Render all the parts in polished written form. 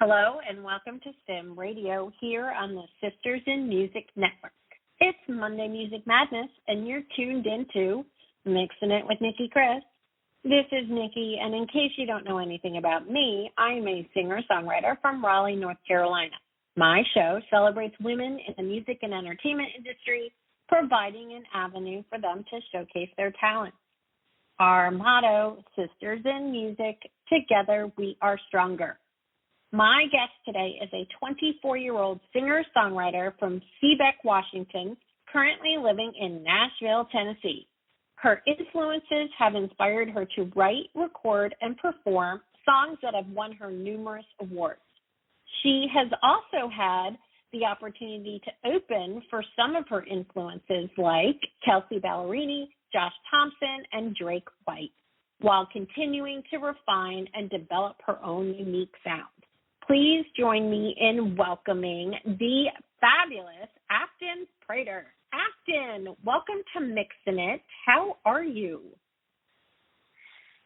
Hello and welcome to Sim Radio here on the Sisters in Music Network. It's Monday Music Madness and you're tuned into Mixing It with Nicki Kris. This is Nicki, and in case you don't know anything about me, I'm a singer-songwriter from Raleigh, North Carolina. My show celebrates women in the music and entertainment industry, providing an avenue for them to showcase their talents. Our motto, Sisters in Music, together we are stronger. My guest today is a 24-year-old singer-songwriter from Seabeck, Washington, currently living in Nashville, Tennessee. Her influences have inspired her to write, record, and perform songs that have won her numerous awards. She has also had the opportunity to open for some of her influences like Kelsea Ballerini, Josh Thompson, and Drake White, while continuing to refine and develop her own unique sound. Please join me in welcoming the fabulous Afton Prater. Afton, welcome to Mixin' It. How are you?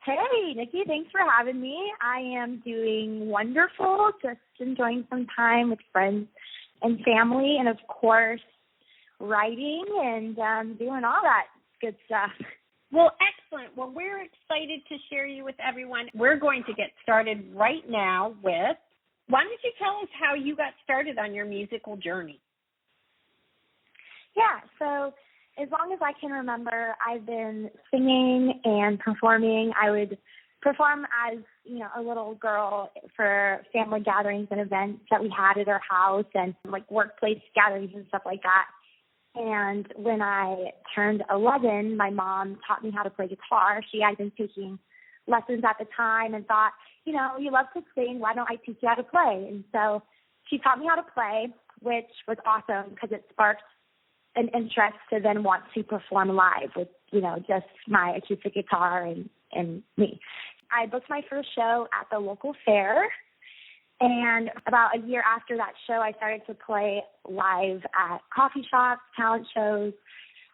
Hey, Nicki, thanks for having me. I am doing wonderful, just enjoying some time with friends and family, and, of course, writing and doing all that good stuff. Well, excellent. Well, we're excited to share you with everyone. We're going to get started right now with, why don't you tell us how you got started on your musical journey? Yeah, so as long as I can remember, I've been singing and performing. I would perform as, a little girl for family gatherings and events that we had at our house and like workplace gatherings and stuff like that. And when I turned 11, my mom taught me how to play guitar. She had been taking lessons at the time and thought, you love to sing, why don't I teach you how to play? And so she taught me how to play, which was awesome because it sparked an interest to then want to perform live with, just my acoustic guitar and me. I booked my first show at the local fair, and about a year after that show, I started to play live at coffee shops, talent shows.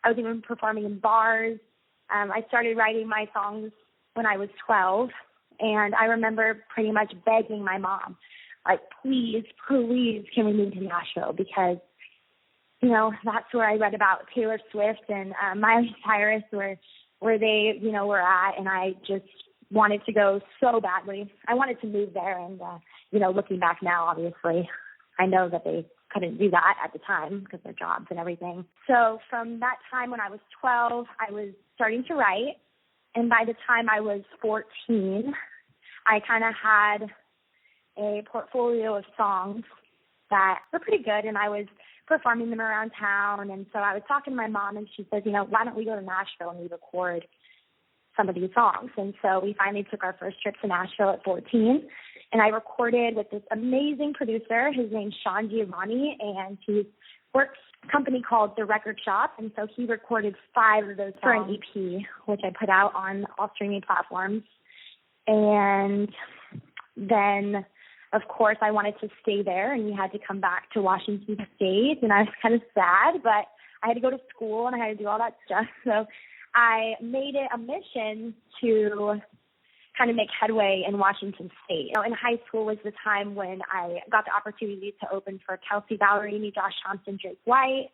I was even performing in bars. I started writing my songs when I was 12, and I remember pretty much begging my mom, like, please, can we move to Nashville? Because, that's where I read about Taylor Swift and Miley Cyrus, where they, were at, and I just wanted to go so badly. I wanted to move there, and, looking back now, obviously, I know that they couldn't do that at the time because of their jobs and everything. So from that time when I was 12, I was starting to write, and by the time I was 14, I kind of had a portfolio of songs that were pretty good, and I was performing them around town. And so I was talking to my mom, and she said, why don't we go to Nashville and we record some of these songs? And so we finally took our first trip to Nashville at 14, and I recorded with this amazing producer. His name's Sean Giovanni, and he works a company called The Record Shop, and so he recorded 5 of those for an EP, which I put out on all streaming platforms. And then, of course, I wanted to stay there, and we had to come back to Washington State, and I was kind of sad, but I had to go to school, and I had to do all that stuff. So I made it a mission to kind of make headway in Washington State. In high school was the time when I got the opportunity to open for Kelsea Ballerini, Josh Thompson, Drake White.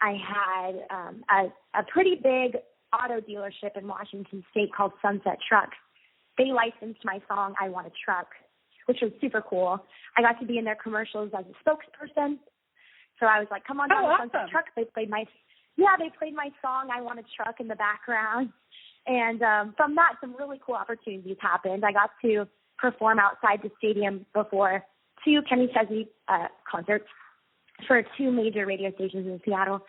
I had a pretty big auto dealership in Washington State called Sunset Trucks. They licensed my song, I Want a Truck, which was super cool. I got to be in their commercials as a spokesperson. So I was like, come on down to Sunset Truck. They played my song, I Want a Truck, in the background. And from that, some really cool opportunities happened. I got to perform outside the stadium before 2 Kenny Chesney concerts for 2 major radio stations in Seattle.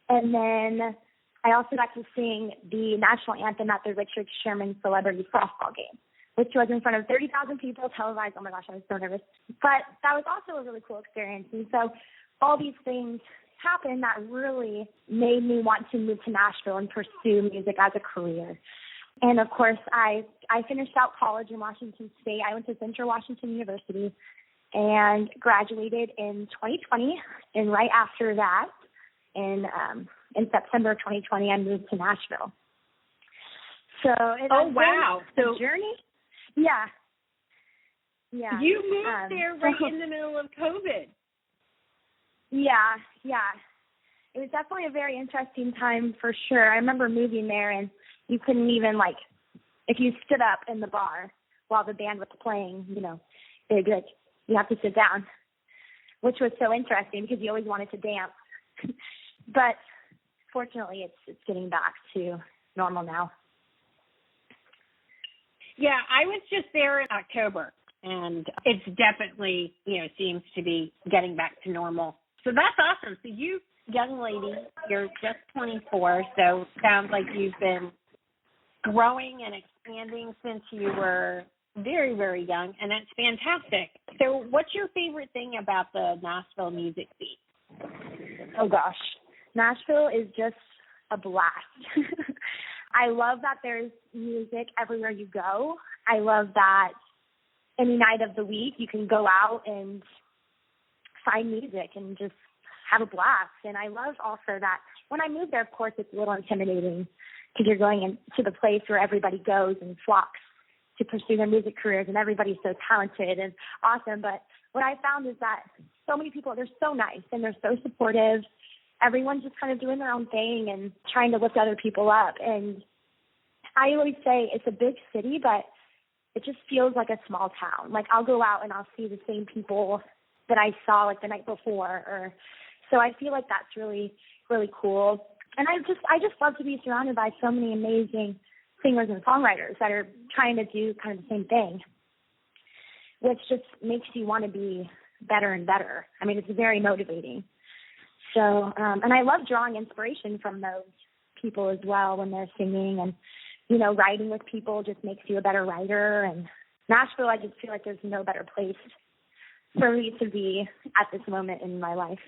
And then I also got to sing the national anthem at the Richard Sherman Celebrity Softball game, which was in front of 30,000 people televised. Oh, my gosh, I was so nervous. But that was also a really cool experience. And so all these things happened that really made me want to move to Nashville and pursue music as a career. And, of course, I finished out college in Washington State. I went to Central Washington University and graduated in 2020. And right after that, in September of 2020, I moved to Nashville. So it's wow. a journey. Yeah. Yeah. You moved there right in the middle of COVID. Yeah. It was definitely a very interesting time for sure. I remember moving there, and you couldn't even, like, if you stood up in the bar while the band was playing, you know, they'd be like, you have to sit down, which was so interesting because you always wanted to dance. But fortunately, it's getting back to normal now. Yeah, I was just there in October, and it's definitely, you know, seems to be getting back to normal. So that's awesome. So you, young lady, you're just 24, so sounds like you've been growing and expanding since you were very, very young, and that's fantastic. So what's your favorite thing about the Nashville music scene? Oh, gosh. Nashville is just a blast. I love that there's music everywhere you go. I love that any night of the week you can go out and find music and just have a blast. And I love also that when I moved there, of course, it's a little intimidating because you're going into the place where everybody goes and flocks to pursue their music careers, and everybody's so talented and awesome. But what I found is that so many people, they're so nice and they're so supportive. Everyone's just kind of doing their own thing and trying to lift other people up. And I always say it's a big city, but it just feels like a small town. Like I'll go out and I'll see the same people that I saw like the night before. So I feel like that's really, really cool. And I just love to be surrounded by so many amazing singers and songwriters that are trying to do kind of the same thing, which just makes you want to be better and better. I mean, it's very motivating. So, and I love drawing inspiration from those people as well when they're singing, and, you know, writing with people just makes you a better writer. And Nashville, I just feel like there's no better place for me to be at this moment in my life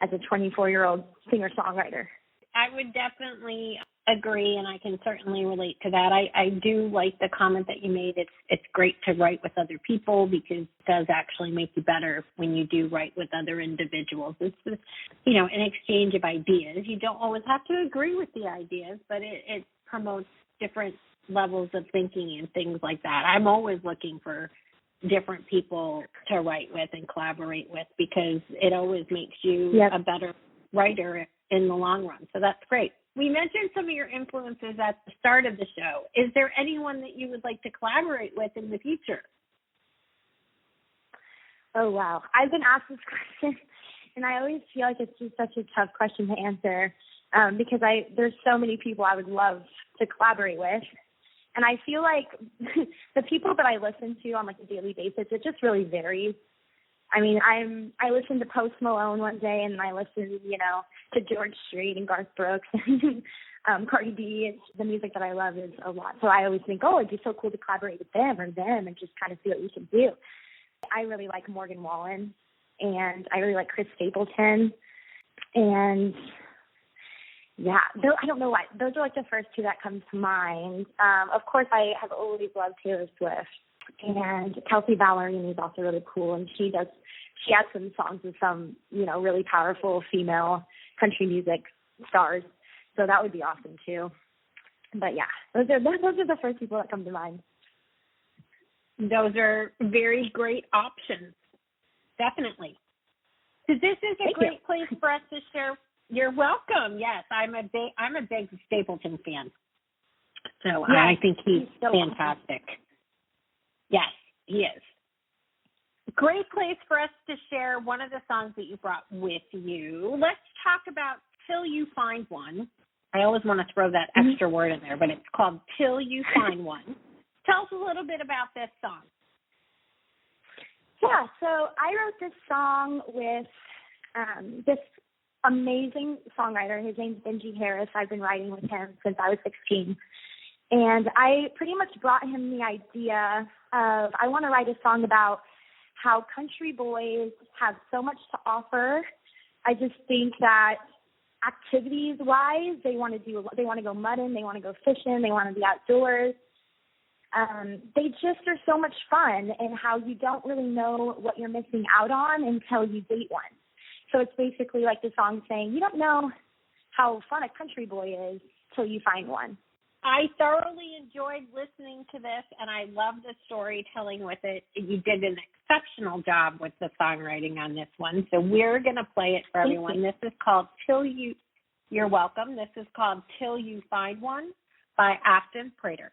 as a 24-year-old singer-songwriter. I would definitely agree, and I can certainly relate to that. I do like the comment that you made. It's great to write with other people because it does actually make you better when you do write with other individuals. It's just, you know, an exchange of ideas. You don't always have to agree with the ideas, but it promotes different levels of thinking and things like that. I'm always looking for different people to write with and collaborate with because it always makes you a better writer in the long run. So that's great. We mentioned some of your influences at the start of the show. Is there anyone that you would like to collaborate with in the future? Oh, wow. I've been asked this question, and I always feel like it's just such a tough question to answer because there's so many people I would love to collaborate with. And I feel like the people that I listen to on like a daily basis, it just really varies. I mean, I listened to Post Malone one day, and I listened, you know, to George Strait and Garth Brooks and Cardi B. The music that I love is a lot. So I always think, it'd be so cool to collaborate with them and just kind of see what we can do. I really like Morgan Wallen, and I really like Chris Stapleton. And, yeah, I don't know why. Those are like the first two that come to mind. Of course, I have always loved Taylor Swift. And Kelsey Ballerini is also really cool, and she has some songs with some, you know, really powerful female country music stars. So that would be awesome too. But yeah, those are the first people that come to mind. Those are very great options. Definitely. So this is a great place for us to share. You're welcome. Yes, I'm a big Stapleton fan. So I think he's so fantastic. Awesome. Yes, he is. Great place for us to share one of the songs that you brought with you. Let's talk about Till You Find One. I always want to throw that extra word in there, but it's called Till You Find One. Tell us a little bit about this song. Yeah, so I wrote this song with this amazing songwriter. His name's Benji Harris. I've been writing with him since I was 16. And I pretty much brought him the idea of I want to write a song about how country boys have so much to offer. I just think that activities-wise, they want to go mudding, they want to go fishing, they want to be outdoors. They just are so much fun, and how you don't really know what you're missing out on until you date one. So it's basically like the song saying, you don't know how fun a country boy is till you find one. I thoroughly enjoyed listening to this, and I love the storytelling with it. You did an exceptional job with the songwriting on this one, so we're going to play it for everyone. This is called You're welcome. This is called Till You Find One by Afton, Prater.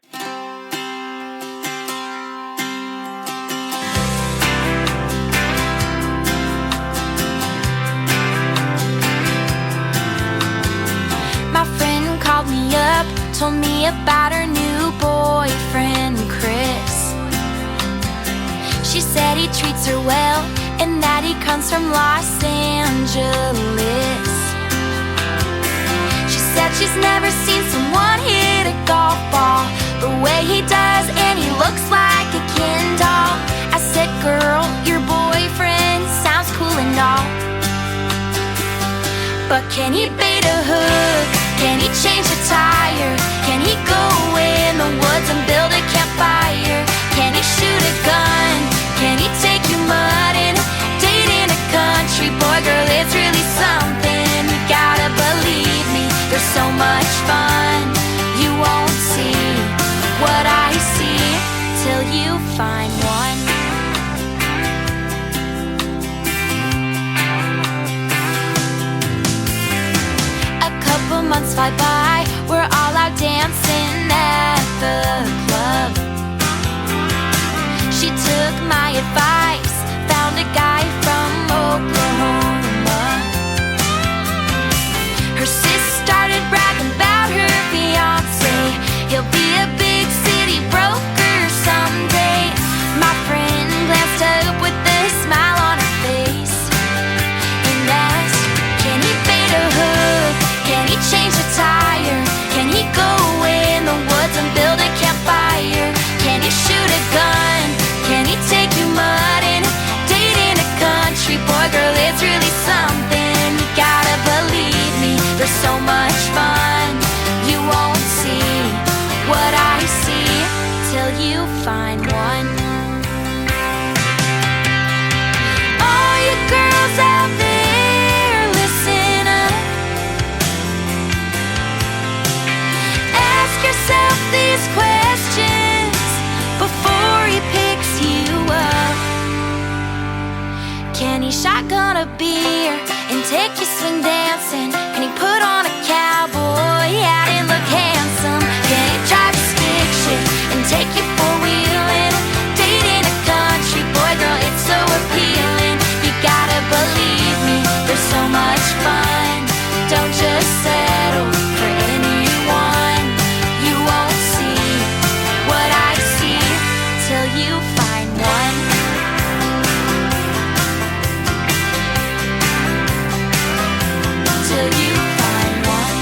My friend called me up, told me about her new boyfriend, Chris. She said he treats her well and that he comes from Los Angeles. She said she's never seen someone hit a golf ball the way he does, and he looks like a Ken doll. I said, girl, your boyfriend sounds cool and all, but can he bait a hook? Can he change a tire? Can he go in the woods and build a campfire? Can he shoot a gun? Can he take you mudding? Date in a country boy, girl, it's really something. You gotta believe me, there's so much fun. You won't see what I see till you find one. Months fly by, we're all out dancing at the club. She took my advice, found a guy from Oklahoma. Her sis started bragging about her fiance. He'll be a big city broker someday. My friend glanced up with a smile on her face and asked, can he bait a hook? Can he change a tire? Can he go in the woods and build a campfire? Can he shoot a gun? Can he take you mudding? Date in a country boy, girl, it's really something. You gotta believe me, there's so much fun. You won't see what I see till you find one. All you girls out there, listen up. Ask yourself these questions before he picks you up. Can he shotgun a beer and take you swing dancing? Can he put on a cowboy hat and look handsome? Can he drive a stick shift and take you four-wheeling? Date in a country boy, girl, it's so appealing. You gotta believe me, there's so much fun. Don't just settle for anyone. You won't see what I see till you find one. Till you find one.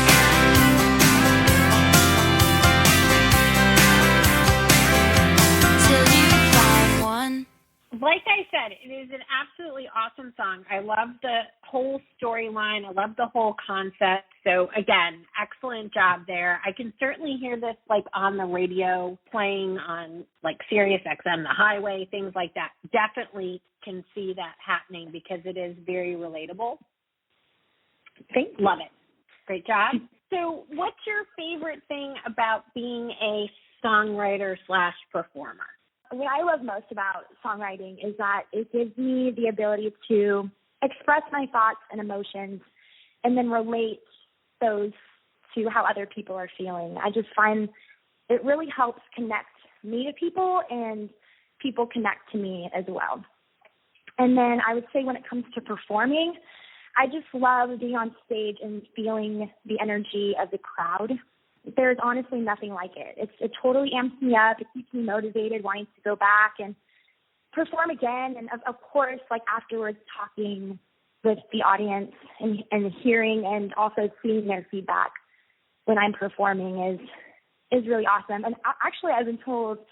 Till you find one. Like I said, it is an absolutely awesome song. I love the whole storyline. I love the whole concept. So again, excellent job there. I can certainly hear this like on the radio, playing on like Sirius XM, the highway, things like that. Definitely can see that happening because it is very relatable. Love it. Great job. So what's your favorite thing about being a songwriter/performer? What I love most about songwriting is that it gives me the ability to express my thoughts and emotions and then relate those to how other people are feeling. I just find it really helps connect me to people and people connect to me as well. And then I would say when it comes to performing, I just love being on stage and feeling the energy of the crowd. There's honestly nothing like it. It totally amps me up. It keeps me motivated, wanting to go back and perform again. And of course, like afterwards, talking with the audience and hearing and also seeing their feedback when I'm performing is really awesome. And actually, I've been told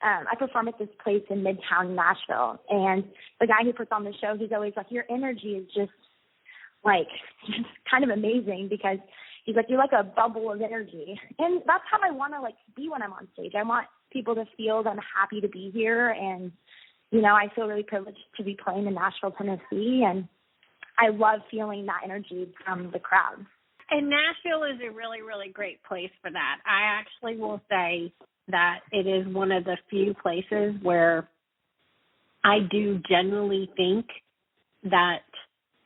I perform at this place in Midtown Nashville, and the guy who puts on the show, he's always like, your energy is just kind of amazing, because he's like, you're like a bubble of energy. And that's how I want to be when I'm on stage. I want people to feel that I'm happy to be here. And, I feel really privileged to be playing in Nashville, Tennessee. And I love feeling that energy from the crowd. And Nashville is a really, really great place for that. I actually will say that it is one of the few places where I do generally think that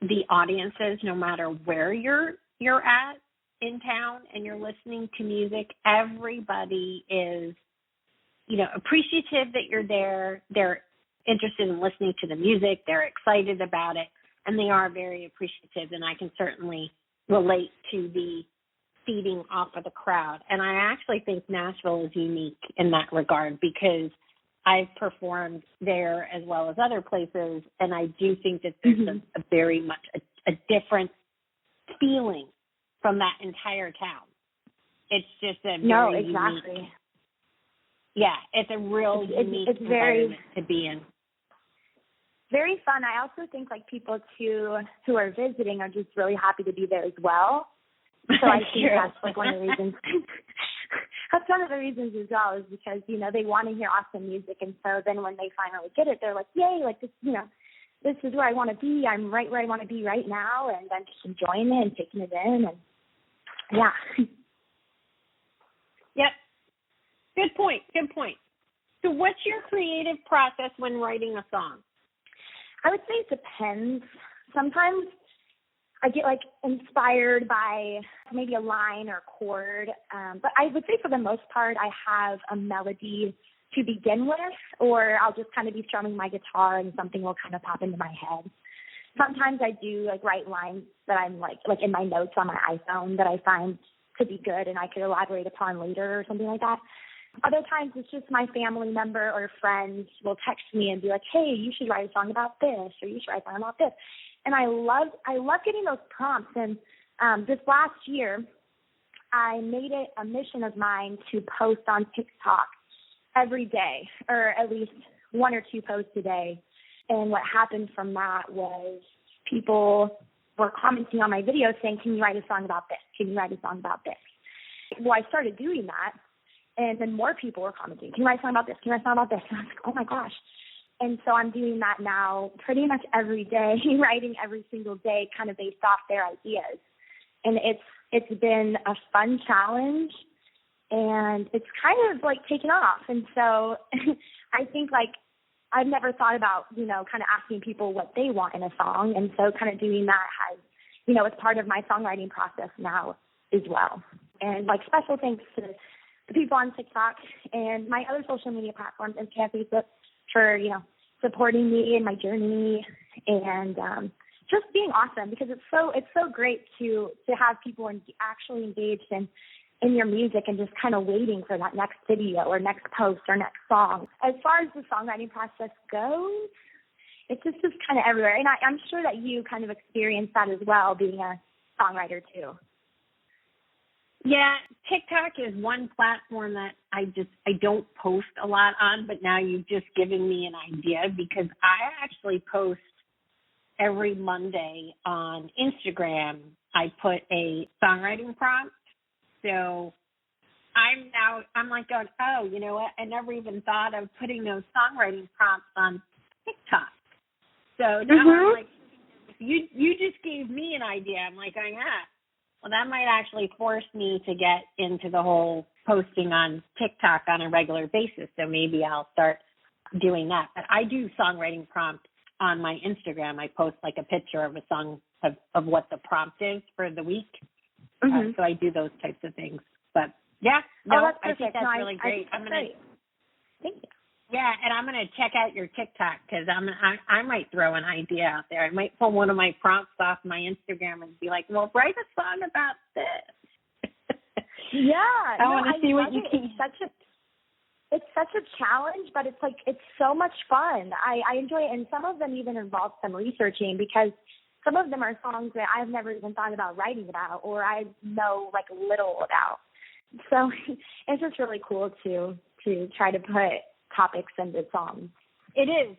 the audiences, no matter where you're at in town and you're listening to music, everybody is, appreciative that you're there. They're interested in listening to the music. They're excited about it, and they are very appreciative. And I can certainly relate to the feeding off of the crowd. And I actually think Nashville is unique in that regard because I've performed there as well as other places, and I do think that there's a very much a different feeling from that entire town. It's just a very unique, it's a real unique environment to be in. Very fun. I also think people too who are visiting are just really happy to be there as well. So I think that's one of the reasons. That's one of the reasons as well, is because they want to hear awesome music, and so then when they finally get it, they're like, "Yay! This, this is where I want to be. I'm right where I want to be right now, and I'm just enjoying it and taking it in." And Yep. Good point. So, what's your creative process when writing a song? I would say it depends. Sometimes I get inspired by maybe a line or a chord, but I would say for the most part I have a melody to begin with, or I'll just kind of be strumming my guitar and something will kind of pop into my head. Sometimes I do write lines that I'm like in my notes on my iPhone that I find to be good and I could elaborate upon later or something like that. Other times it's just my family member or friends will text me and be like, "Hey, you should write a song about this," or "You should write a song about this." And I love getting those prompts. And this last year, I made it a mission of mine to post on TikTok every day, or at least one or two posts a day. And what happened from that was people were commenting on my videos saying, "Can you write a song about this? Can you write a song about this?" Well, I started doing that, and then more people were commenting, "Can you write a song about this? Can you write a song about this?" And I was like, "Oh my gosh." And so I'm doing that now pretty much every day, writing every single day, kind of based off their ideas. And it's been a fun challenge, and it's kind of taken off. And so I think I've never thought about, kind of asking people what they want in a song. And so kind of doing that has, it's part of my songwriting process now as well. And special thanks to the people on TikTok and my other social media platforms, Instagram, Facebook, for, supporting me in my journey and just being awesome, because it's so great to have people actually engaged in your music and just kind of waiting for that next video or next post or next song. As far as the songwriting process goes, it's just kind of everywhere. And I'm sure that you kind of experienced that as well, being a songwriter too. Yeah, TikTok is one platform that I don't post a lot on, but now you've just given me an idea, because I actually post every Monday on Instagram. I put a songwriting prompt. So I'm going, oh, you know what? I never even thought of putting those songwriting prompts on TikTok. So now I'm like, you just gave me an idea. I'm like, oh, yeah. Well, that might actually force me to get into the whole posting on TikTok on a regular basis. So maybe I'll start doing that. But I do songwriting prompts on my Instagram. I post a picture of a song of what the prompt is for the week. So I do those types of things. But yeah, I think that's really great. Thank you. Yeah, and I'm going to check out your TikTok, because I might throw an idea out there. I might pull one of my prompts off my Instagram and be like, well, write a song about this. Yeah. I want to see what you can. It's such a challenge, but it's so much fun. I enjoy it, and some of them even involve some researching, because some of them are songs that I've never even thought about writing about, or I know little about. So it's just really cool to try to put topics into songs. It is.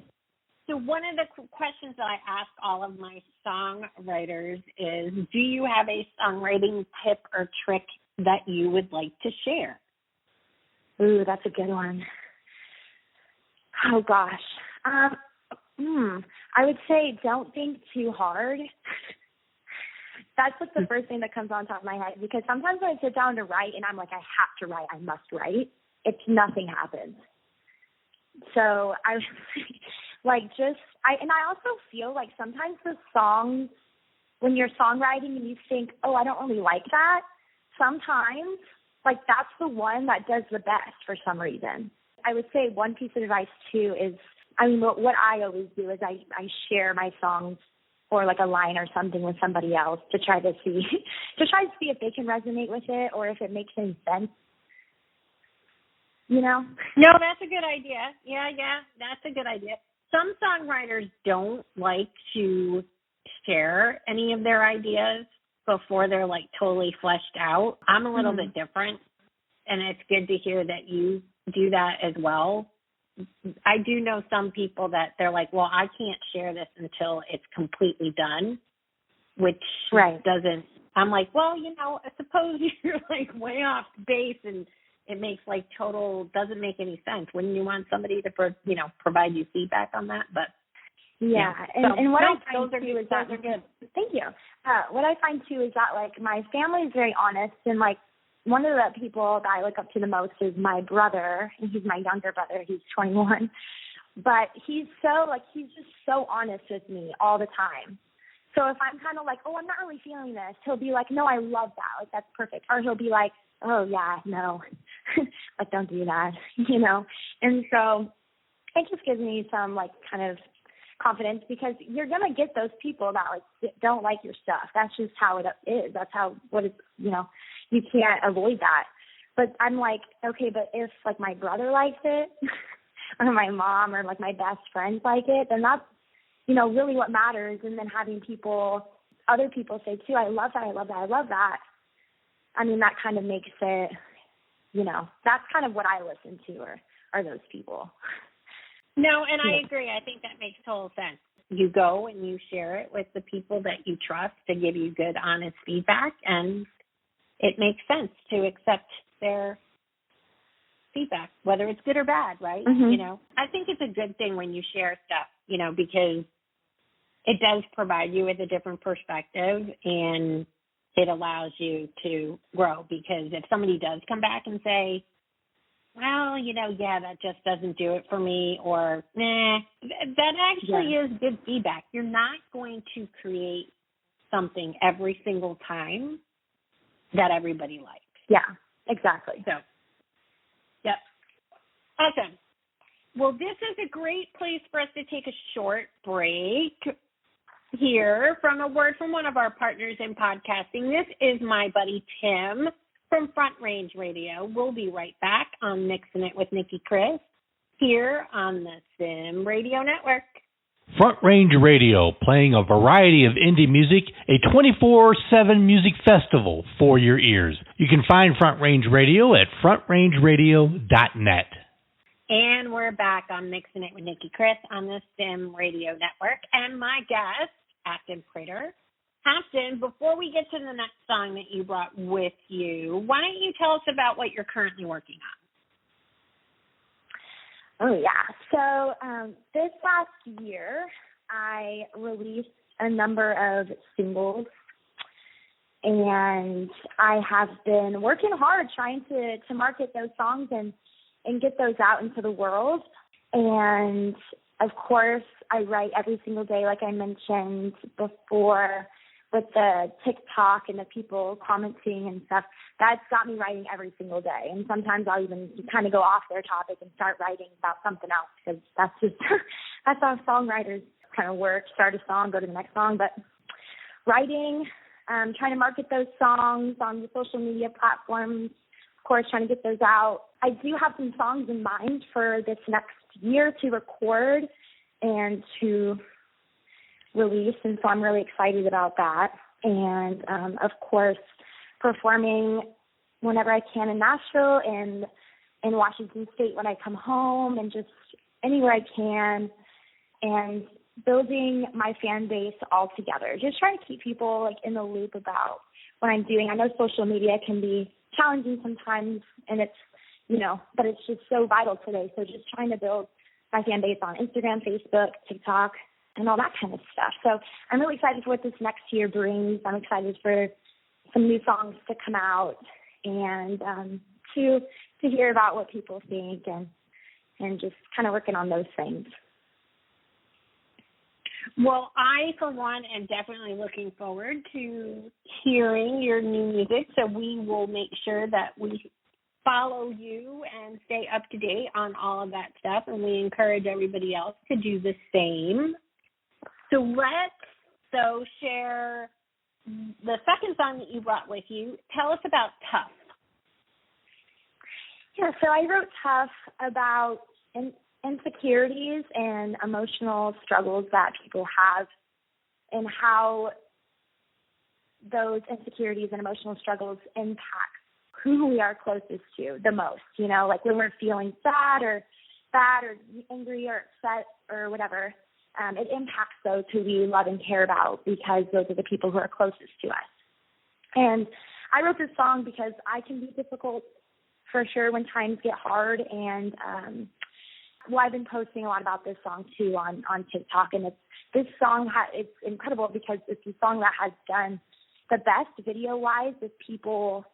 So one of the questions that I ask all of my songwriters is, do you have a songwriting tip or trick that you would like to share? Ooh, that's a good one. Oh, gosh. I would say don't think too hard. That's like the first thing that comes on top of my head, because sometimes when I sit down to write and I'm like, I have to write, I must write, nothing happens. So I also feel like sometimes the songs, when you're songwriting and you think, oh, I don't really like that, sometimes like that's the one that does the best for some reason. I would say one piece of advice too is, what I always do is I share my songs or like a line or something with somebody else to try to see if they can resonate with it or if it makes any sense. You know? No, that's a good idea. Yeah, that's a good idea. Some songwriters don't like to share any of their ideas before they're like totally fleshed out. I'm a little bit different, and it's good to hear that you do that as well. I do know some people that they're like, well, I can't share this until it's completely done, which doesn't, I'm like, well, I suppose you're like way off base and it makes like doesn't make any sense. Wouldn't you want somebody to, provide you feedback on that? But yeah. And what I find too is that, thank you. What I find too is that like my family is very honest, and like one of the people that I look up to the most is my brother, and he's my younger brother. He's 21, but he's just so honest with me all the time. So if I'm kind of like, oh, I'm not really feeling this, he'll be like, no, I love that. Like, that's perfect. Or he'll be like, oh yeah, no, like don't do that, And so it just gives me some like kind of confidence, because you're going to get those people that like don't like your stuff. That's just how it is. That's what it's, you can't avoid that. But I'm like, okay, but if like my brother likes it or my mom or like my best friends like it, then that's, really what matters. And then having other people say too, I love that, I love that, I love that. I mean, that kind of makes it, that's kind of what I listen to are those people. No, and I agree. I think that makes total sense. You go and you share it with the people that you trust to give you good, honest feedback, and it makes sense to accept their feedback, whether it's good or bad, right? Mm-hmm. I think it's a good thing when you share stuff, because it does provide you with a different perspective, and it allows you to grow. Because if somebody does come back and say, well, that just doesn't do it for me, or nah, that actually is good feedback. You're not going to create something every single time that everybody likes. Yeah, exactly. So, yep. Awesome. Well, this is a great place for us to take a short break here from a word from one of our partners in podcasting. This is my buddy Tim from Front Range Radio. We'll be right back on Mixing It with Nicki Kris here on the Sim Radio Network. Front Range Radio, playing a variety of indie music, a 24/7 music festival for your ears. You can find Front Range Radio at frontrangeradio.net. And we're back on Mixing It with Nicki Kris on the Sim Radio Network. And my guest, Afton Prater. Afton, before we get to the next song that you brought with you, why don't you tell us about what you're currently working on? Oh, yeah. So this last year, I released a number of singles, and I have been working hard trying to market those songs and get those out into the world. And, of course, I write every single day, like I mentioned before, with the TikTok and the people commenting and stuff. That's got me writing every single day. And sometimes I'll even kind of go off their topic and start writing about something else, because that's just that's how songwriters kind of work. Start a song, go to the next song. But writing, trying to market those songs on the social media platforms, of course, trying to get those out. I do have some songs in mind for this next year to record and to release, and so I'm really excited about that. And of course, performing whenever I can in Nashville and in Washington State when I come home, and just anywhere I can, and building my fan base all together. Just trying to keep people like in the loop about what I'm doing. I know social media can be challenging sometimes, and it's but it's just so vital today. So just trying to build my fan base on Instagram, Facebook, TikTok, and all that kind of stuff. So I'm really excited for what this next year brings. I'm excited for some new songs to come out and to hear about what people think and just kind of working on those things. Well, I, for one, am definitely looking forward to hearing your new music, so we will make sure that we follow you and stay up to date on all of that stuff, and we encourage everybody else to do the same. So let's share the second song that you brought with you. Tell us about Tough. Yeah, so I wrote Tough about insecurities and emotional struggles that people have and how those insecurities and emotional struggles impact who we are closest to the most, you know, like when we're feeling sad or angry or upset or whatever, it impacts those who we love and care about because those are the people who are closest to us. And I wrote this song because I can be difficult for sure when times get hard, and I've been posting a lot about this song too on TikTok, and it's incredible because it's a song that has done the best video-wise with people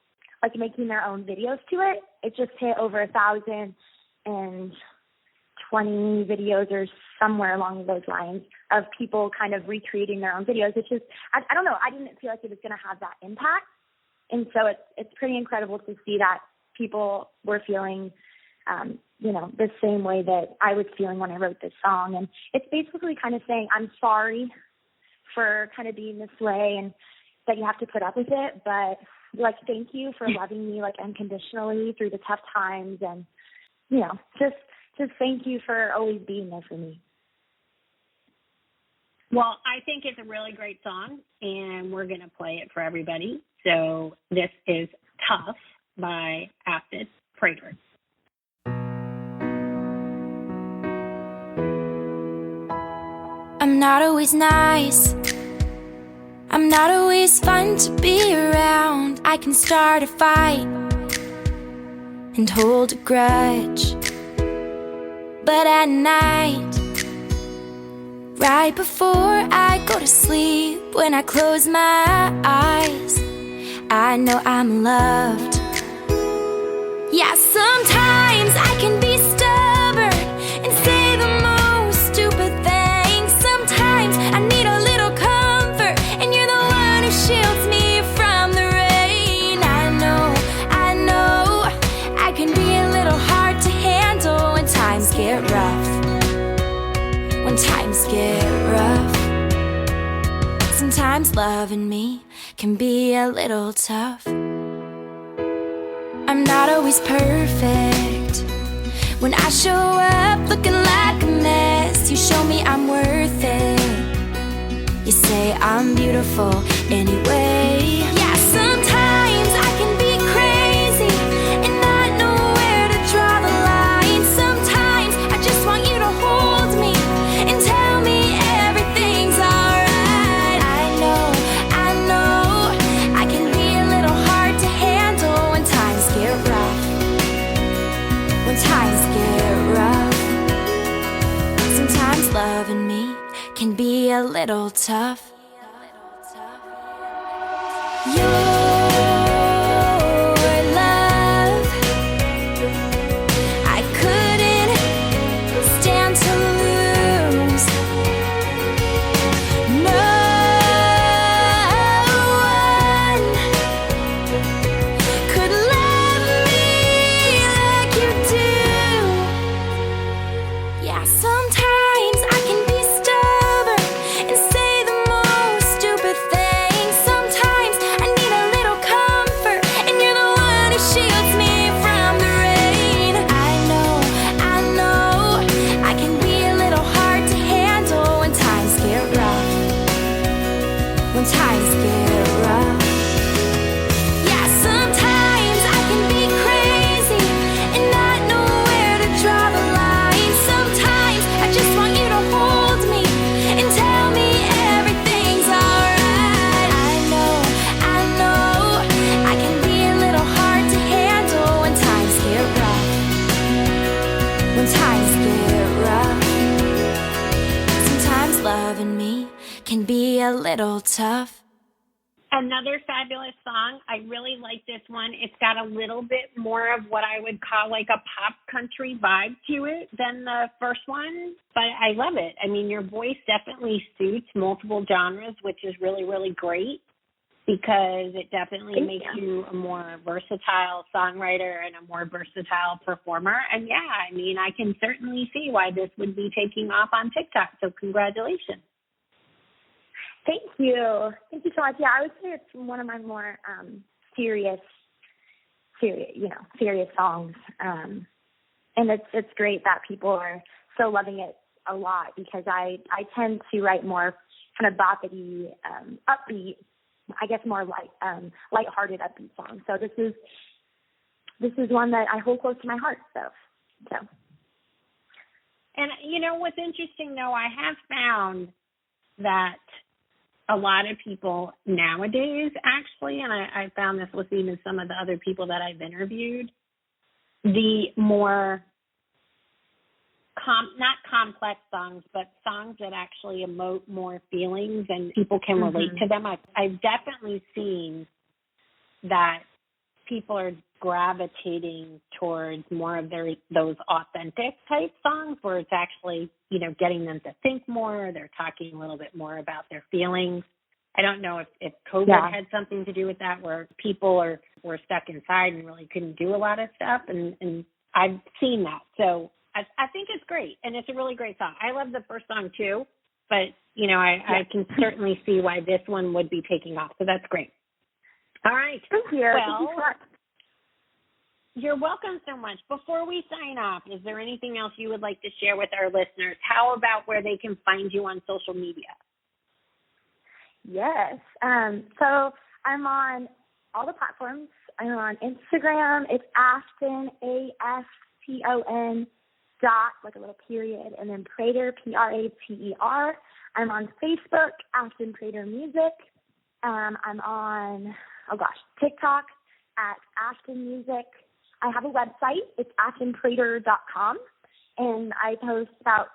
like making their own videos to it. It just hit over 1,020 videos or somewhere along those lines of people kind of recreating their own videos. It's just, I don't know, I didn't feel like it was going to have that impact. And so it's pretty incredible to see that people were feeling the same way that I was feeling when I wrote this song. And it's basically kind of saying, I'm sorry for kind of being this way and that you have to put up with it, but like, thank you for loving me like unconditionally through the tough times, and, you know, just thank you for always being there for me. Well, I think it's a really great song, and we're going to play it for everybody. So this is Tough by Afton, Prater. I'm not always nice, I'm not always fun to be around. I can start a fight and hold a grudge, but at night, right before I go to sleep, when I close my eyes, I know I'm loved. Yeah, sometimes I can be stubborn and say the most stupid things. Sometimes I need a little comfort, and you're the one who shields me from the rain. I know I can be a little hard to handle when times get rough. When times get rough, sometimes loving me can be a little tough. I'm not always perfect. When I show up looking like a mess, you show me I'm worth it. You say I'm beautiful anyway. Yeah, sometimes I can be crazy and not know where to draw the line. Sometimes I just want you to hold me and tell me everything's alright. I know I can be a little hard to handle when times get rough. When times get rough, sometimes loving me can be a little tough. I need a loving me can be a little tough. Another fabulous song. I really like this one. It's got a little bit more of what I would call like a pop country vibe to it than the first one, but I love it. I mean, your voice definitely suits multiple genres, which is really, really great because it definitely makes you a more versatile songwriter and a more versatile performer. And yeah, I mean, I can certainly see why this would be taking off on TikTok. So congratulations. Thank you. Thank you so much. Yeah, I would say it's one of my more serious songs. And it's great that people are so loving it a lot because I tend to write more kind of boppity, upbeat, I guess more lighthearted upbeat songs. So this is one that I hold close to my heart. So. And you know what's interesting though, I have found that a lot of people nowadays, actually, and I found this with even some of the other people that I've interviewed, the more, not complex songs, but songs that actually emote more feelings and people can relate to them. I've definitely seen that people are gravitating towards more of those authentic type songs where it's actually, you know, getting them to think more. They're talking a little bit more about their feelings. I don't know if COVID had something to do with that, where people were stuck inside and really couldn't do a lot of stuff. And I've seen that. So I think it's great. And it's a really great song. I love the first song too, but, you know, I can certainly see why this one would be taking off. So that's great. All right. Thank you. Well, you're welcome so much. Before we sign off, is there anything else you would like to share with our listeners? How about where they can find you on social media? Yes. So I'm on all the platforms. I'm on Instagram. It's Afton, AFTON dot, like a little period, and then Prater, Prater. I'm on Facebook, Afton Prater Music. I'm on, TikTok at Afton Music. I have a website. It's aftonprater.com, and I post about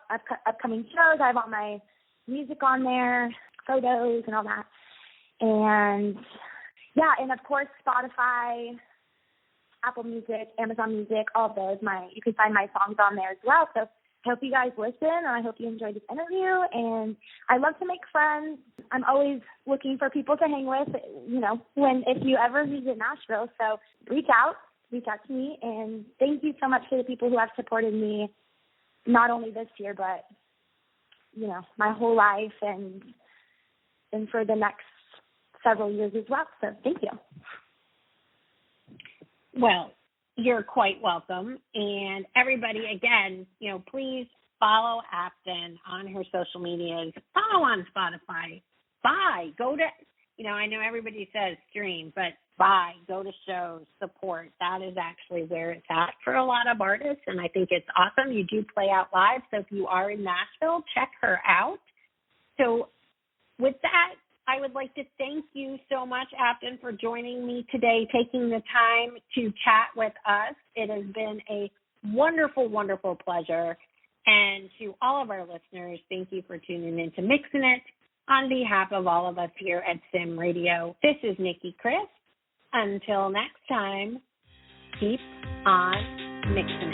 upcoming shows. I have all my music on there, photos and all that. And, yeah, and, of course, Spotify, Apple Music, Amazon Music, all of those. You can find my songs on there as well. So I hope you guys listen, and I hope you enjoyed this interview. And I love to make friends. I'm always looking for people to hang with, you know, if you ever visit Nashville. So reach out to me. And thank you so much for the people who have supported me, not only this year, but, you know, my whole life and for the next several years as well. So thank you. Well, you're quite welcome. And everybody, again, you know, please follow Afton on her social medias. Follow on Spotify. Go to, you know, I know everybody says stream, but go to shows, support. That is actually where it's at for a lot of artists, and I think it's awesome. You do play out live, so if you are in Nashville, check her out. So with that, I would like to thank you so much, Afton, for joining me today, taking the time to chat with us. It has been a wonderful, wonderful pleasure. And to all of our listeners, thank you for tuning in to Mixing It. On behalf of all of us here at Sim Radio, this is Nicki Kris. Until next time, keep on mixing it.